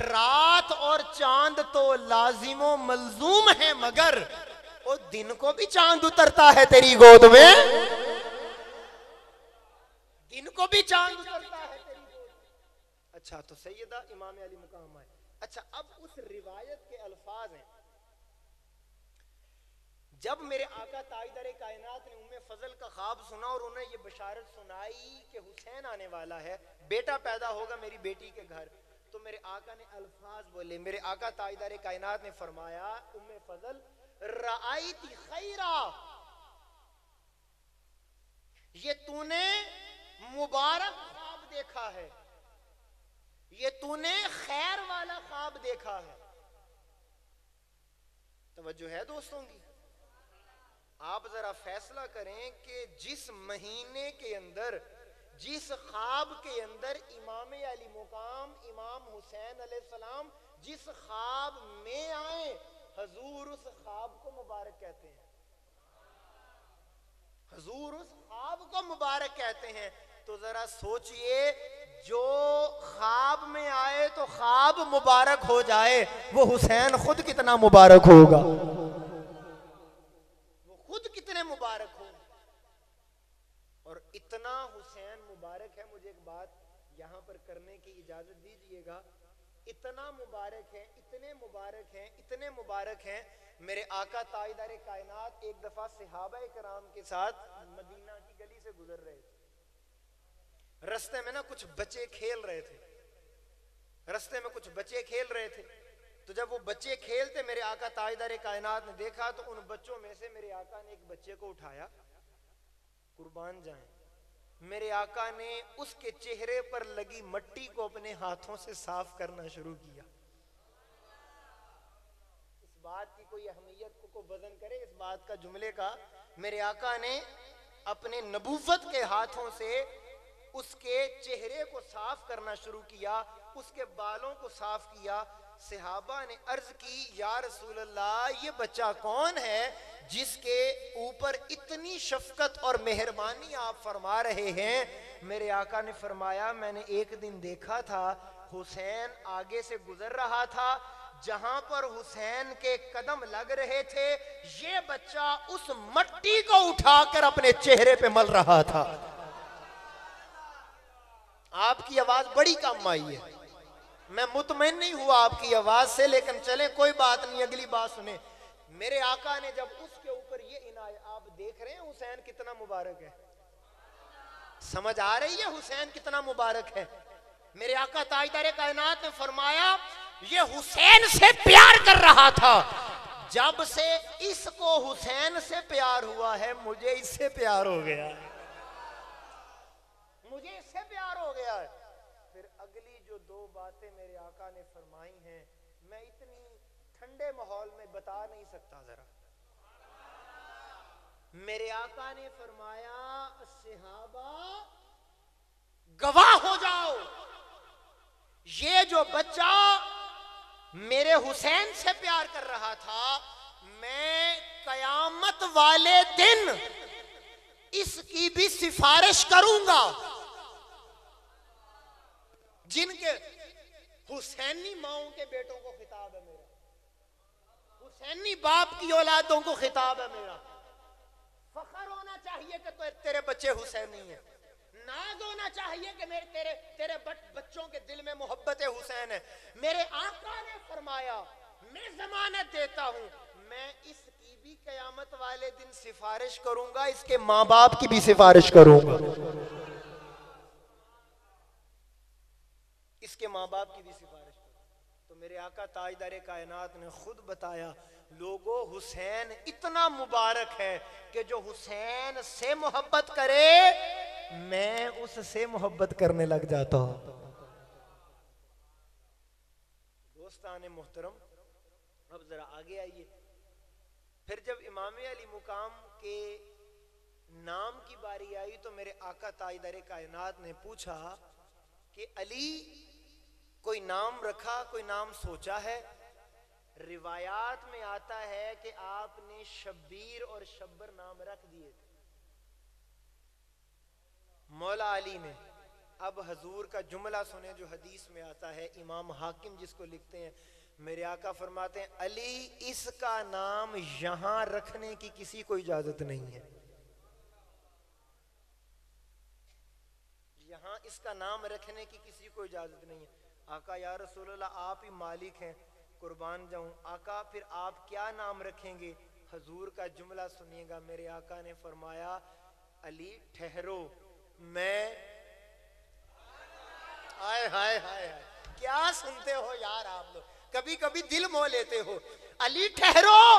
رات اور چاند تو لازم و ملزوم ہے مگر وہ دن کو بھی چاند اترتا ہے تیری گود میں، دن کو بھی چاند اترتا ہے تیری گود میں۔ اچھا تو سیدہ امام علی مقام آئے۔ اچھا اب اس روایت کے الفاظ ہیں، جب میرے آقا تاجدار کائنات نے ام فضل کا خواب سنا اور انہیں یہ بشارت سنائی کہ حسین آنے والا ہے، بیٹا پیدا ہوگا میری بیٹی کے گھر، تو میرے آقا نے الفاظ بولے، میرے آقا تاجدار کائنات نے فرمایا ام فضل رأیتی خیرہ، یہ تو نے مبارک خواب دیکھا ہے، یہ تو نے خیر والا خواب دیکھا ہے۔ توجہ ہے دوستوں کی؟ آپ ذرا فیصلہ کریں کہ جس مہینے کے اندر، جس خواب کے اندر امام علی مقام امام حسین علیہ السلام جس خواب میں آئے، حضور اس خواب کو مبارک کہتے ہیں، حضور اس خواب کو مبارک کہتے ہیں۔ تو ذرا سوچئے جو خواب میں آئے تو خواب مبارک ہو جائے، وہ حسین خود کتنا مبارک ہوگا، وہ خود کتنے مبارک ہوں۔ اور اتنا حسین مبارک ہے. مجھے ایک بات یہاں پر کرنے کی اجازت دیجئے گا. اتنا مبارک ہے, اتنے مبارک ہیں, اتنے مبارک ہیں. میرے آقا تاجدار کائنات ایک دفعہ صحابہ کرام کے ساتھ مدینہ کی گلی سے گزر رہے تھے. رستے میں نا کچھ بچے کھیل رہے تھے. رستے میں کچھ بچے کھیل رہے تھے. تو جب وہ بچے کھیلتے میرے آقا تاجدار کائنات نے دیکھا تو ان بچوں میں سے میرے آقا نے ایک بچے کو اٹھایا. قربان جائیں, میرے آقا نے اس کے چہرے پر لگی مٹی کو اپنے ہاتھوں سے صاف کرنا شروع کیا. اس بات کی کوئی اہمیت کو وزن کرے اس بات کا جملے کا. میرے آقا نے اپنے نبوت کے ہاتھوں سے اس کے چہرے کو صاف کرنا شروع کیا, اس کے بالوں کو صاف کیا. صحابہ نے عرض کی یا رسول اللہ یہ بچہ کون ہے جس کے اوپر اتنی شفقت اور مہربانی آپ فرما رہے ہیں؟ میرے آقا نے فرمایا میں نے ایک دن دیکھا تھا حسین آگے سے گزر رہا تھا, جہاں پر حسین کے قدم لگ رہے تھے یہ بچہ اس مٹی کو اٹھا کر اپنے چہرے پہ مل رہا تھا. آپ کی آواز بڑی کم آئی ہے, میں مطمئن نہیں ہوا آپ کی آواز سے, لیکن چلیں کوئی بات نہیں, اگلی بات سنیں. میرے آقا نے جب اس کے اوپر یہ عنایت, آپ دیکھ رہے ہیں حسین کتنا مبارک ہے, سمجھ آ رہی ہے حسین کتنا مبارک ہے. میرے آقا تاجدار کائنات نے فرمایا یہ حسین سے پیار کر رہا تھا, جب سے اس کو حسین سے پیار ہوا ہے مجھے اس سے پیار ہو گیا ہے, مجھے اس سے پیار ہو گیا ہے. پھر اگلی جو دو باتیں میرے آقا نے فرمائی ہیں میں اتنی ٹھنڈے ماحول میں بتا نہیں سکتا. ذرا میرے آقا نے فرمایا صحابہ گواہ ہو جاؤ, یہ جو بچہ میرے حسین سے پیار کر رہا تھا میں قیامت والے دن اس کی بھی سفارش کروں گا. جن کے حسینی ماؤں کے بیٹوں کو خطاب ہے میرا, حسینی باپ کی اولادوں کو خطاب ہے میرا. فخر ہونا چاہیے کہ تیرے بچے حسینی ہیں, ناز ہونا چاہیے کہ تیرے بچوں کے دل میں محبت حسین ہے. میرے آقا نے فرمایا میں ضمانت دیتا ہوں میں اس کی بھی قیامت والے دن سفارش کروں گا, اس کے ماں باپ کی بھی سفارش کروں گا, اس کے ماں باپ کی بھی سفارش کروں. تو میرے آقا تاجدار کائنات نے خود بتایا لوگو حسین اتنا مبارک ہے کہ جو حسین سے محبت کرے میں اس سے محبت کرنے لگ جاتا ہوں. دوستان محترم اب ذرا آگے آئیے. پھر جب امام علی مقام کے نام کی باری آئی تو میرے آقا تاجدار کائنات نے پوچھا کہ علی کوئی نام رکھا, کوئی نام سوچا ہے؟ روایات میں آتا ہے کہ آپ نے شبیر اور شبر نام رکھ دیے تھے مولا علی نے. اب حضور کا جملہ سنیں جو حدیث میں آتا ہے, امام حاکم جس کو لکھتے ہیں, میرے آقا فرماتے ہیں علی اس کا نام یہاں رکھنے کی کسی کو اجازت نہیں ہے, یہاں اس کا نام رکھنے کی کسی کو اجازت نہیں ہے. آقا یا رسول اللہ آپ ہی مالک ہیں, قربان جاؤں. آقا پھر آپ کیا نام رکھیں گے؟ حضور کا جملہ سنیے گا. میرے آقا نے فرمایا علی ٹھہرو, میں ہائے ہائے ہائے کیا سنتے ہو یار آپ لوگ, کبھی کبھی دل مو لیتے ہو. علی ٹھہرو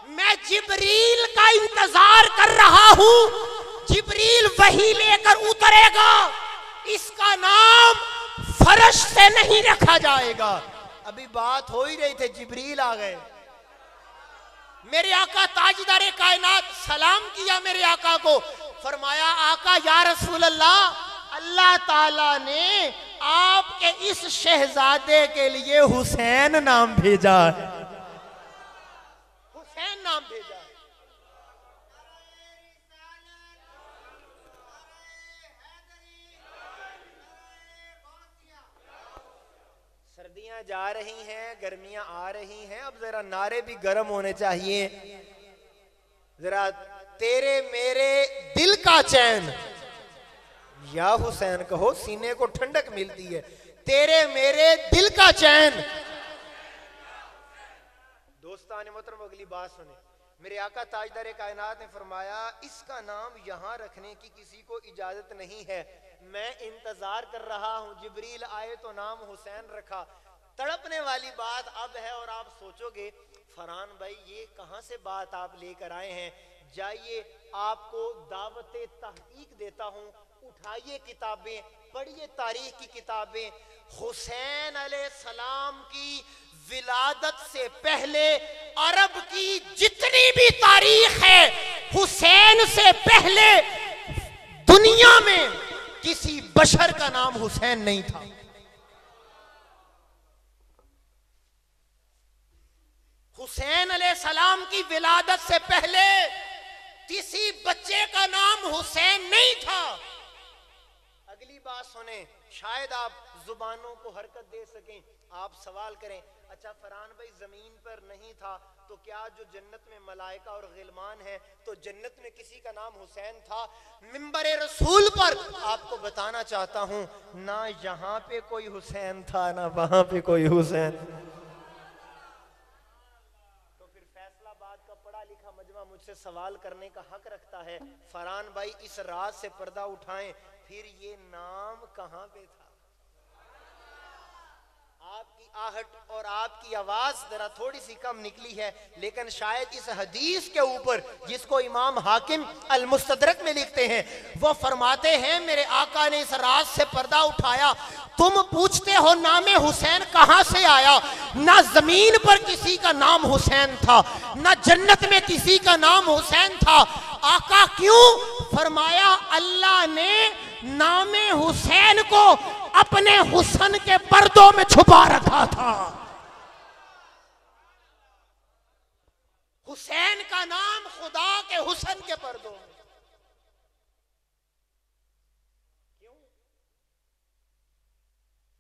میں جبریل کا انتظار کر رہا ہوں, جبریل وحی لے کر اترے گا, اس کا نام فرش سے نہیں رکھا جائے گا. ابھی بات ہو ہی رہی تھی جبریل آ گئے. میرے آقا تاجدار کائنات سلام کیا میرے آقا کو, فرمایا آقا یا رسول اللہ اللہ تعالیٰ نے آپ کے اس شہزادے کے لیے حسین نام بھیجا ہے, حسین نام بھیجا ہے. سردیاں جا رہی ہیں, گرمیاں آ رہی ہیں, اب ذرا نعرے بھی گرم ہونے چاہیے. ذرا تیرے میرے دل کا چین, یا حسین کہو سینے کو ٹھنڈک ملتی ہے، تیرے میرے دل کا چین۔ دوستان محترم اگلی بات سنیں، میرے آقا تاجدار کائنات نے فرمایا اس کا نام یہاں رکھنے کی کسی کو اجازت نہیں ہے، میں انتظار کر رہا ہوں جبریل آئے تو نام حسین رکھا۔ تڑپنے والی بات اب ہے اور آپ سوچو گے فرحان بھائی یہ کہاں سے بات آپ لے کر آئے ہیں، جائیے آپ کو دعوت تحقیق دیتا ہوں، اٹھائیے کتابیں، پڑھیے تاریخ کی کتابیں۔ حسین علیہ السلام کی ولادت سے پہلے عرب کی جتنی بھی تاریخ ہے، حسین سے پہلے دنیا میں کسی بشر کا نام حسین نہیں تھا۔ حسین علیہ السلام کی ولادت سے پہلے کسی بچے کا نام حسین نہیں تھا۔ اگلی بات سنیں، شاید آپ زبانوں کو حرکت دے سکیں، آپ سوال کریں اچھا فرحان بھائی زمین پر نہیں تھا تو کیا جو جنت میں ملائکہ اور غلمان ہیں تو جنت میں کسی کا نام حسین تھا؟ منبر رسول پر آپ کو بتانا چاہتا ہوں نہ یہاں پہ کوئی حسین تھا نہ وہاں پہ کوئی حسین۔ تو پھر فیصلہ آباد کا پڑھا لکھا مجمع مجھ سے سوال کرنے کا حق رکھتا ہے، فرحان بھائی اس راز سے پردہ اٹھائیں، پھر یہ نام کہاں پہ تھا؟ آپ کی آہٹ اور آپ کی آواز ذرا تھوڑی سی کم نکلی ہے، لیکن شاید اس حدیث کے اوپر جس کو امام حاکم المستدرک میں لکھتے ہیں وہ فرماتے ہیں میرے آقا نے اس راز سے پردہ اٹھایا، تم پوچھتے ہو نام حسین کہاں سے آیا، نہ زمین پر کسی کا نام حسین تھا نہ جنت میں کسی کا نام حسین تھا۔ آقا کیوں؟ فرمایا اللہ نے نام حسین کو اپنے حسن کے پردوں میں چھپا رکھا تھا۔ حسین کا نام خدا کے حسن کے پردوں میں۔ کیوں؟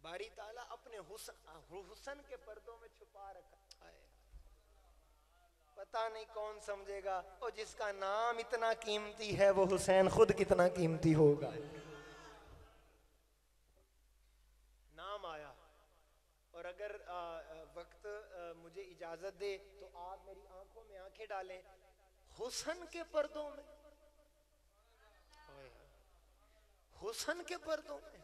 باری تعالیٰ اپنے حسن کے پردوں میں چھپا رکھا ہے۔ پتہ نہیں کون سمجھے گا اور جس کا نام اتنا قیمتی ہے وہ حسین خود کتنا قیمتی ہوگا۔ نام آیا اور اگر وقت مجھے اجازت دے تو آپ میری آنکھوں میں آنکھیں ڈالیں، حسن کے پردوں میں، حسن کے پردوں میں،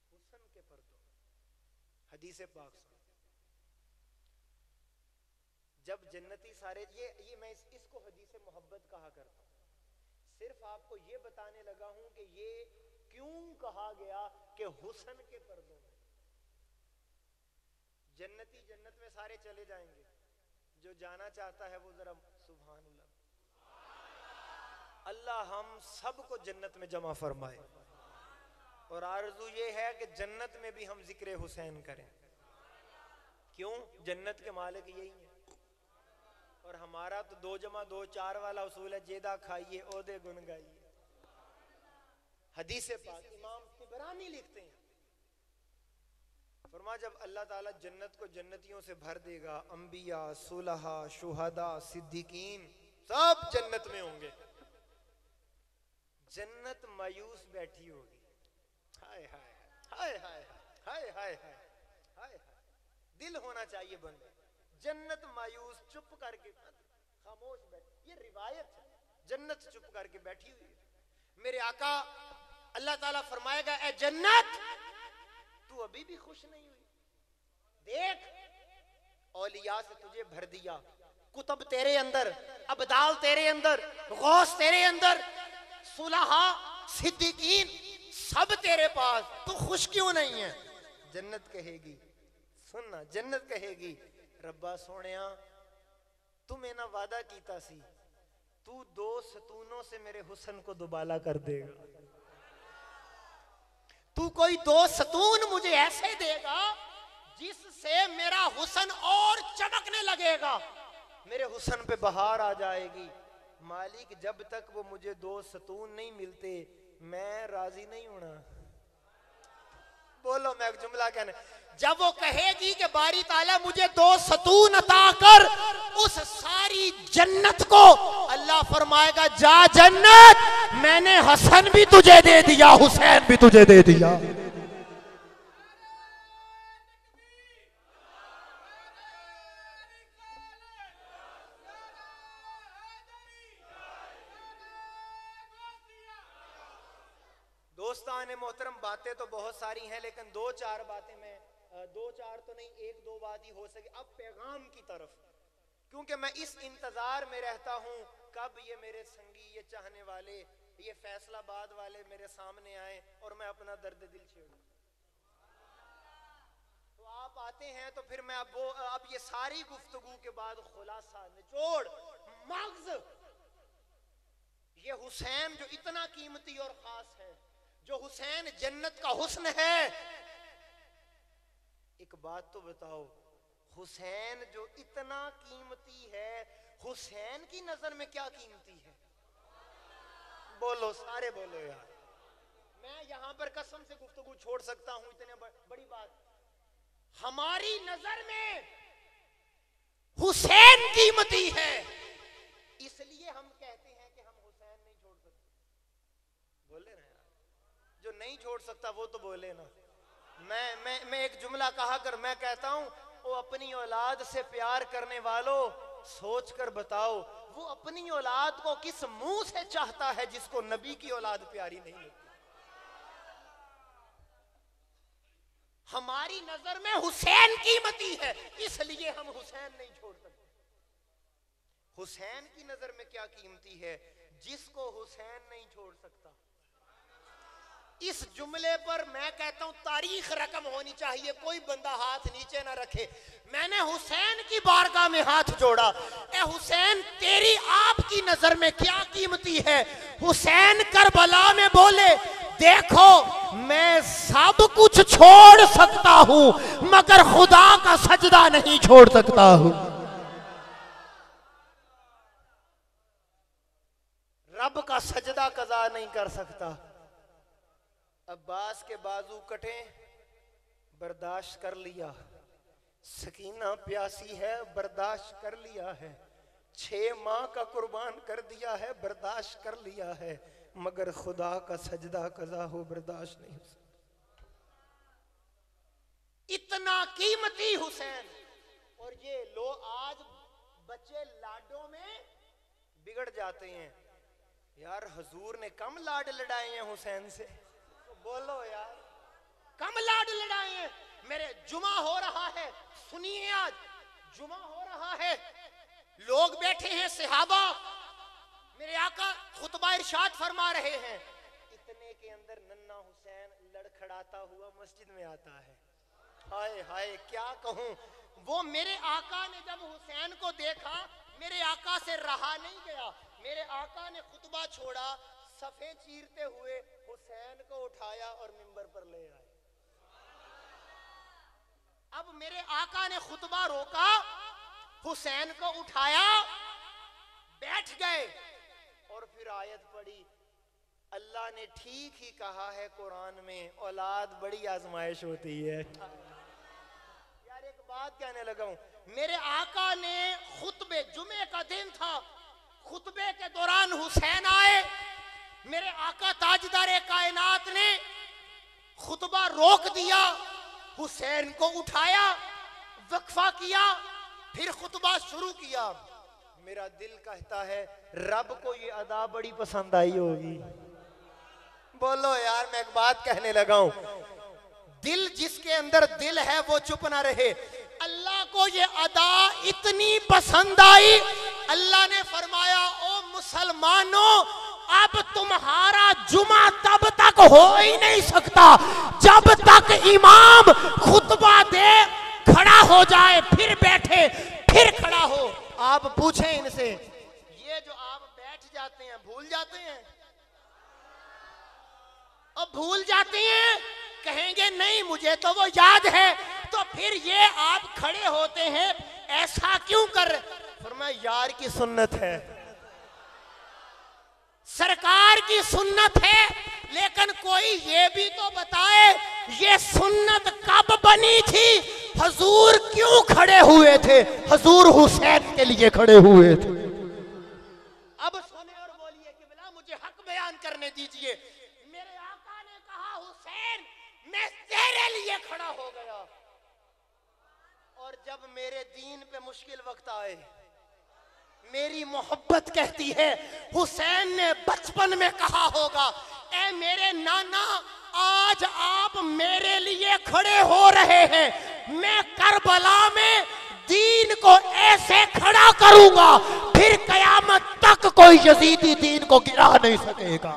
حسن کے پردوں میں۔ حدیث پاک سن، جب جنتی سارے یہ میں اس کو حدیث محبت کہا کرتا ہوں، صرف آپ کو یہ بتانے لگا ہوں کہ یہ کیوں کہا گیا کہ حسن کے پردوں میں۔ جنتی جنت میں سارے چلے جائیں گے، جو جانا چاہتا ہے وہ ذرا سبحان اللہ، اللہ ہم سب کو جنت میں جمع فرمائے، اور آرزو یہ ہے کہ جنت میں بھی ہم ذکر حسین کریں۔ کیوں؟ جنت کے مالک یہی ہیں، اور ہمارا تو 2 + 2 = 4 والا اصول ہے، جیدہ کھائیے عہدے گن گائیے۔ حدیث پاک امام طبرانی لکھتے ہیں، فرما جب اللہ تعالیٰ جنت کو جنتیوں سے بھر دے گا، انبیاء، صلحاء، شہداء، صدیقین سب جنت میں ہوں گے، جنت مایوس بیٹھی ہوگی، ہائے ہائے ہائے ہائے ہائے ہائے ہائے، دل ہونا چاہیے بندے، جنت مایوس چپ کر کے خاموش بیٹھی، یہ روایت ہے، جنت چپ کر کے بیٹھی ہوئی ہے۔ میرے آقا اللہ تعالیٰ فرمائے گا اے جنت تو ابھی بھی خوش نہیں ہوئی، دیکھ اولیاء سے تجھے بھر دیا، کتب تیرے اندر، ابدال تیرے اندر، غوث تیرے اندر، صلحاء، صدیقین سب تیرے پاس، تو خوش کیوں نہیں ہے؟ جنت کہے گی، سننا، جنت کہے گی ربا سونیا تو میں نہ وعدہ کیتا سی، تو 2 ستونوں سے میرے حسن کو دوبالا کر دے گا، تو کوئی 2 ستون مجھے ایسے دے گا جس سے میرا حسن اور چمکنے لگے گا، میرے حسن پہ بہار آ جائے گی۔ مالک جب تک وہ مجھے 2 ستون نہیں ملتے میں راضی نہیں ہونا۔ بولو میں ایک جملہ کہنے، جب وہ کہے گی کہ باری تعالیٰ مجھے 2 ستون عطا کر، اس ساری جنت کو اللہ فرمائے گا جا جنت، میں نے حسن بھی تجھے دے دیا، حسین بھی تجھے دے دیا. دوستان محترم، باتیں تو بہت ساری ہیں لیکن 2-4 باتیں میں 2-4 تو نہیں 1-2 بات ہی ہو سکے. اب پیغام کی طرف، کیونکہ میں اس انتظار میں رہتا ہوں کب یہ میرے سنگی، یہ چاہنے والے، یہ فیصل آباد والے میرے سامنے آئیں اور میں اپنا درد دل چھیڑوں. تو آپ آتے ہیں تو پھر میں اب یہ ساری گفتگو کے بعد خلاصہ، نچوڑ، مغز، یہ حسین جو اتنا قیمتی اور خاص ہے، جو حسین جنت کا حسن ہے. ایک بات تو بتاؤ، حسین جو اتنا قیمتی ہے، حسین کی نظر میں کیا قیمتی ہے؟ بولو سارے بولو یار. میں یہاں پر قسم سے گفتگو چھوڑ سکتا ہوں، اتنے بڑی بات. ہماری نظر میں حسین قیمتی ہے، اس لیے ہم کہتے ہیں کہ ہم حسین نہیں چھوڑ سکتے. بولے نا یار، جو نہیں چھوڑ سکتا وہ تو بولے نا. میں ایک جملہ کہا کر میں کہتا ہوں، وہ اپنی اولاد سے پیار کرنے والوں سوچ کر بتاؤ، وہ اپنی اولاد کو کس منہ سے چاہتا ہے جس کو نبی کی اولاد پیاری نہیں لگتی. ہماری نظر میں حسین قیمتی ہے، اس لیے ہم حسین نہیں چھوڑ سکتے. حسین کی نظر میں کیا قیمتی ہے؟ جس کو حسین نہیں چھوڑ سکتا. اس جملے پر میں کہتا ہوں تاریخ رقم ہونی چاہیے، کوئی بندہ ہاتھ نیچے نہ رکھے. میں نے حسین کی بارگاہ میں ہاتھ جوڑا، اے حسین تیری آپ کی نظر میں کیا قیمتی ہے؟ حسین کربلا میں بولے دیکھو میں سب کچھ چھوڑ سکتا ہوں مگر خدا کا سجدہ نہیں چھوڑ سکتا ہوں. رب کا سجدہ قضا نہیں کر سکتا. عباس کے بازو کٹے، برداشت کر لیا. سکینہ پیاسی ہے، برداشت کر لیا ہے. 6 ماہ کا قربان کر دیا ہے، برداشت کر لیا ہے، مگر خدا کا سجدہ قضا ہو برداشت نہیں ہو سکتا. اتنا قیمتی حسین. اور یہ لو آج بچے لاڈوں میں بگڑ جاتے ہیں. یار حضور نے کم لاڈ لڑائے ہیں حسین سے؟ بولو یار، کم لاڈ لڑائے ہیں. میرے جمعہ ہو رہا ہے، سنیے آج جمعہ ہو رہا ہے، لوگ بیٹھے ہیں صحابہ، میرے آقا خطبہ ارشاد فرما رہے ہیں. اتنے کے اندر ننھا حسین لڑکھڑاتا ہوا مسجد میں آتا ہے. ہائے ہائے کیا کہوں. وہ میرے آقا نے جب حسین کو دیکھا، میرے آقا سے رہا نہیں گیا. میرے آقا نے خطبہ چھوڑا، صفے چیرتے ہوئے حسین کو اٹھایا اور منبر پر لے آئے. اب میرے آقا نے خطبہ روکا، حسین کو اٹھایا، بیٹھ گئے اور پھر آیت پڑھی. اللہ نے ٹھیک ہی کہا ہے قرآن میں، اولاد بڑی آزمائش ہوتی ہے. یار ایک بات کہنے لگا ہوں، میرے آقا نے خطبے، جمعے کا دن تھا، خطبے کے دوران حسین آئے. میرے آقا تاجدار کائنات نے خطبہ روک دیا، حسین کو اٹھایا، وقفہ کیا، پھر خطبہ شروع کیا. میرا دل کہتا ہے رب کو یہ ادا بڑی پسند آئی ہوگی. بولو یار، میں ایک بات کہنے لگا ہوں، دل جس کے اندر دل ہے وہ چپ نہ رہے. اللہ کو یہ ادا اتنی پسند آئی، اللہ نے فرمایا او مسلمانوں، اب تمہارا جمعہ تب تک ہو ہی نہیں سکتا جب تک امام خطبہ دے، کھڑا ہو جائے، پھر بیٹھے، پھر کھڑا ہو. آپ پوچھیں ان سے، یہ جو آپ بیٹھ جاتے ہیں بھول جاتے ہیں؟ اب بھول جاتے ہیں، کہیں گے نہیں مجھے تو وہ یاد ہے. تو پھر یہ آپ کھڑے ہوتے ہیں ایسا کیوں کر رہے؟ فرمایا یار کی سنت ہے، سرکار کی سنت ہے. لیکن کوئی یہ بھی تو بتائے یہ سنت کب بنی تھی؟ حضور کیوں کھڑے ہوئے تھے؟ حضور حسین کے لیے کھڑے ہوئے تھے۔ اب سنیں اور بولیے کہ بلا مجھے حق بیان کرنے دیجئے۔ میرے آقا نے کہا حسین میں تیرے لیے کھڑا ہو گیا، اور جب میرے دین پہ مشکل وقت آئے میری محبت کہتی ہے، حسین نے بچپن میں کہا ہوگا اے میرے نانا آج آپ میرے لیے کھڑے ہو رہے ہیں، میں کربلا میں دین کو ایسے کھڑا کروں گا پھر قیامت تک کوئی یزیدی دین کو گرا نہیں سکے گا۔